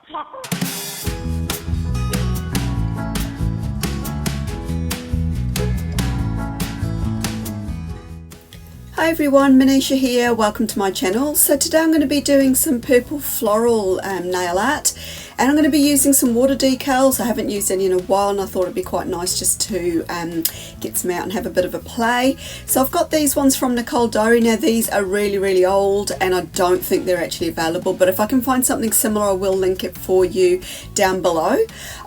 Hi everyone, Manisha here, welcome to my channel. So today I'm going to be doing some purple floral nail art, and I'm going to be using some water decals. I haven't used any in a while and I thought it'd be quite nice just to get some out and have a bit of a play. So I've got these ones from Nicole Diary. Now these are really old and I don't think they're actually available, but if I can find something similar I will link it for you down below.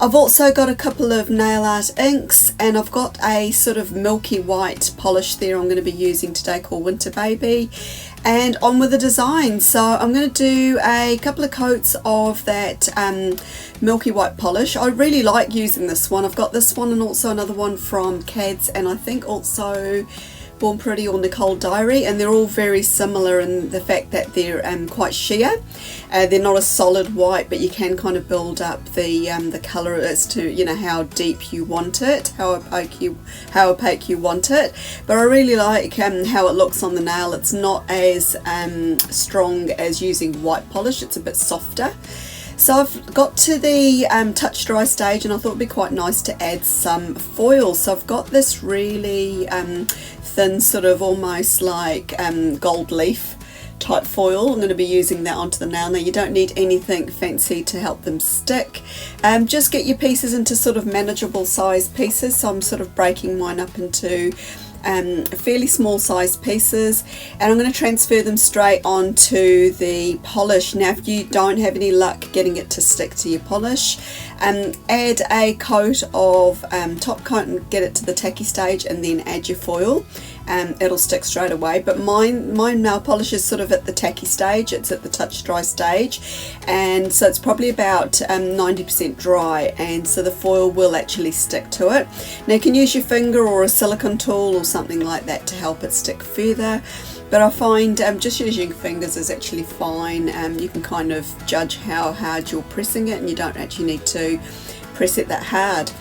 I've also got a couple of nail art inks, and I've got a sort of milky white polish there I'm going to be using today called Winter Baby, and on with the design. So I'm going to do a couple of coats of that milky white polish. I really like using this one. I've got this one and also another one from Cads, and I think also Born Pretty or Nicole Diary, and they're all very similar in the fact that they're quite sheer. They're not a solid white, but you can kind of build up the colour as to, you know, how deep you want it, how opaque you want it. But I really like how it looks on the nail. It's not as strong as using white polish, it's a bit softer. So I've got to the touch dry stage and I thought it'd be quite nice to add some foil. So I've got this really thin, sort of almost like gold leaf type foil. I'm going to be using that onto the nail. Now you don't need anything fancy to help them stick. Just get your pieces into sort of manageable size pieces. So I'm sort of breaking mine up into fairly small sized pieces, and I'm going to transfer them straight onto the polish. Now if you don't have any luck getting it to stick to your polish, add a coat of top coat and get it to the tacky stage, and then add your foil. It'll stick straight away, but my nail polish is sort of at the tacky stage, it's at the touch dry stage, and so it's probably about 90% dry, and so the foil will actually stick to it. Now you can use your finger or a silicone tool or something like that to help it stick further, but I find just using fingers is actually fine. You can kind of judge how hard you're pressing it, and you don't actually need to press it that hard.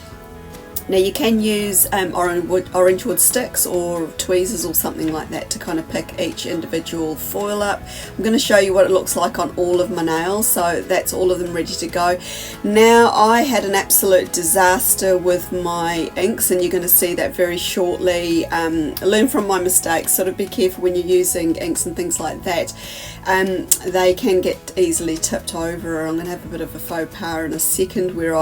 Now you can use orange wood sticks or tweezers or something like that to kind of pick each individual foil up. I'm going to show you what it looks like on all of my nails, so that's all of them ready to go. Now I had an absolute disaster with my inks, and you're going to see that very shortly. Learn from my mistakes, sort of be careful when you're using inks and things like that. They can get easily tipped over. I'm going to have a bit of a faux pas in a second where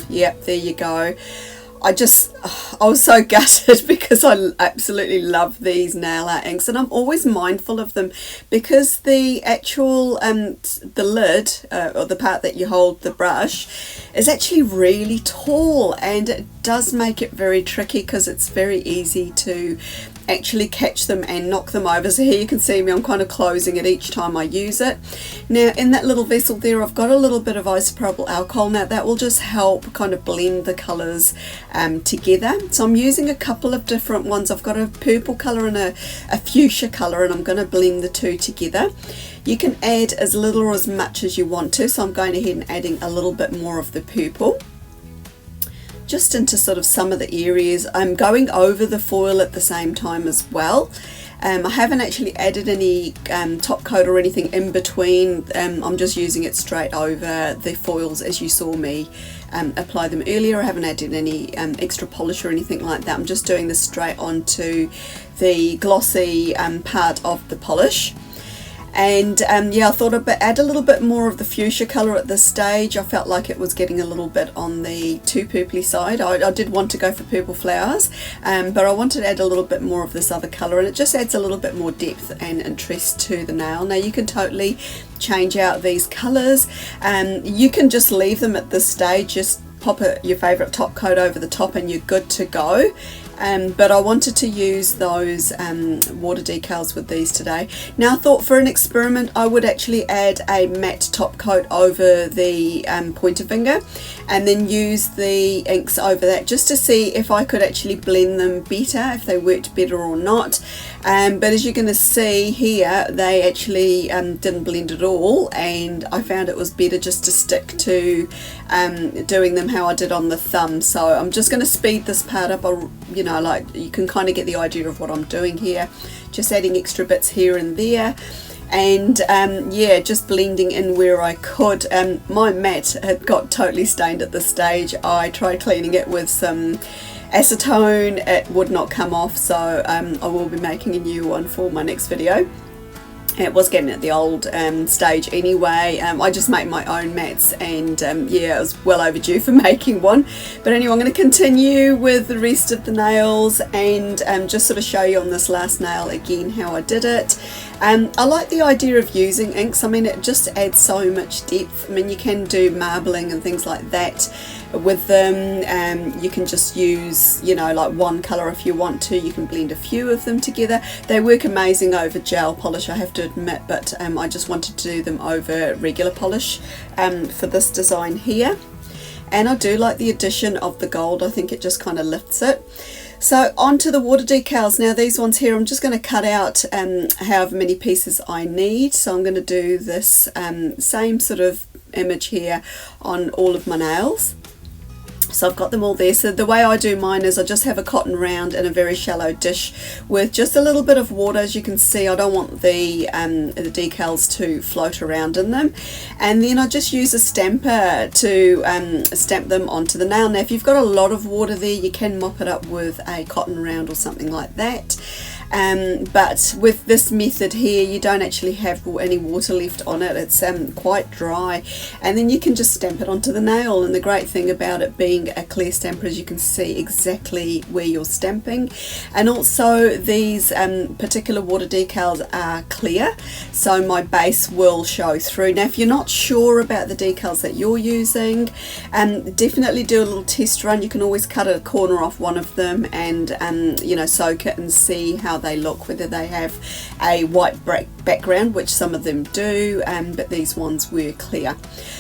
yep, there you go. I was so gutted because I absolutely love these nail art inks, and I'm always mindful of them because the actual the lid or the part that you hold the brush is actually really tall, and it does make it very tricky because it's very easy to actually catch them and knock them over. So here you can see me, I'm kind of closing it each time I use it. Now in that little vessel there I've got a little bit of isopropyl alcohol. Now that will just help kind of blend the colours together. So I'm using a couple of different ones. I've got a purple colour and a fuchsia colour, and I'm going to blend the two together. You can add as little or as much as you want to, so I'm going ahead and adding a little bit more of the purple just into sort of some of the areas. I'm going over the foil at the same time as well. I haven't actually added any top coat or anything in between. I'm just using it straight over the foils as you saw me apply them earlier. I haven't added any extra polish or anything like that. I'm just doing this straight onto the glossy part of the polish. And yeah, I thought I'd add a little bit more of the fuchsia colour at this stage. I felt like it was getting a little bit on the too purpley side. I did want to go for purple flowers, but I wanted to add a little bit more of this other colour, and it just adds a little bit more depth and interest to the nail. Now you can totally change out these colours. You can just leave them at this stage, just pop your favourite top coat over the top and you're good to go. But I wanted to use those water decals with these today. Now I thought for an experiment I would actually add a matte top coat over the pointer finger and then use the inks over that just to see if I could actually blend them better, if they worked better or not. But as you're going to see here, they actually didn't blend at all, and I found it was better just to stick to doing them how I did on the thumb. So I'm just going to speed this part up. You know, like you can kind of get the idea of what I'm doing here, just adding extra bits here and there. and yeah, just blending in where I could. My mat had got totally stained at this stage. I tried cleaning it with some acetone, it would not come off, so I will be making a new one for my next video. It was getting at the old stage anyway. I just make my own mats, and yeah, it was well overdue for making one. But anyway, I'm going to continue with the rest of the nails and just sort of show you on this last nail again how I did it. I like the idea of using inks. I mean, it just adds so much depth. I mean, you can do marbling and things like that with them. You can just use, you know, like one colour if you want to. You can blend a few of them together. They work amazing over gel polish, I have to admit, but I just wanted to do them over regular polish for this design here. And I do like the addition of the gold. I think it just kind of lifts it. So onto the water decals. Now these ones here, I'm just going to cut out however many pieces I need. So I'm going to do this same sort of image here on all of my nails. So I've got them all there. So the way I do mine is I just have a cotton round in a very shallow dish with just a little bit of water. As you can see, I don't want the decals to float around in them. And then I just use a stamper to stamp them onto the nail. Now if you've got a lot of water there, you can mop it up with a cotton round or something like that. But with this method here, you don't actually have any water left on it. It's quite dry, and then you can just stamp it onto the nail. And the great thing about it being a clear stamper is you can see exactly where you're stamping. And also these particular water decals are clear, so my base will show through. Now if you're not sure about the decals that you're using, definitely do a little test run. You can always cut a corner off one of them and you know, soak it and see how they look, whether they have a white background, which some of them do, but these ones were clear.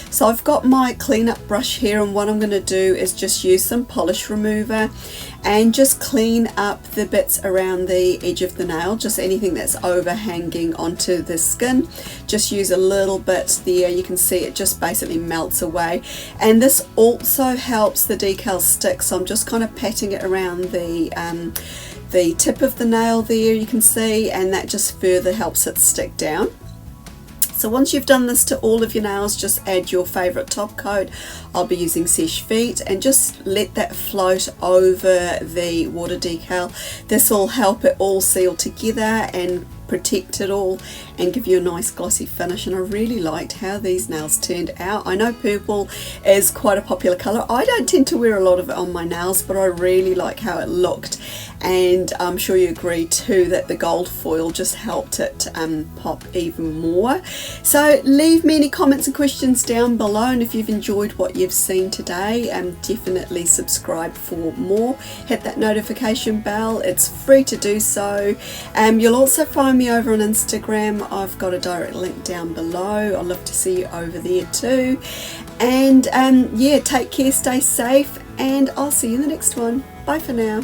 So I've got my cleanup brush here, and what I'm going to do is just use some polish remover and just clean up the bits around the edge of the nail, just anything that's overhanging onto the skin. Just use a little bit there. You can see it just basically melts away, and this also helps the decal stick. So I'm just kind of patting it around the tip of the nail there, you can see, and that just further helps it stick down. So once you've done this to all of your nails, just add your favourite top coat. I'll be using Seche Vite, and just let that float over the water decal. This will help it all seal together and protect it all and give you a nice glossy finish. And I really liked how these nails turned out. I know purple is quite a popular colour. I don't tend to wear a lot of it on my nails, but I really like how it looked, and I'm sure you agree too that the gold foil just helped it pop even more. So leave me any comments and questions down below, and if you've enjoyed what you've seen today, definitely subscribe for more. Hit that notification bell, it's free to do so. You'll also find me over on Instagram. I've got a direct link down below. I'd love to see you over there too. And yeah, take care, stay safe, and I'll see you in the next one. Bye for now.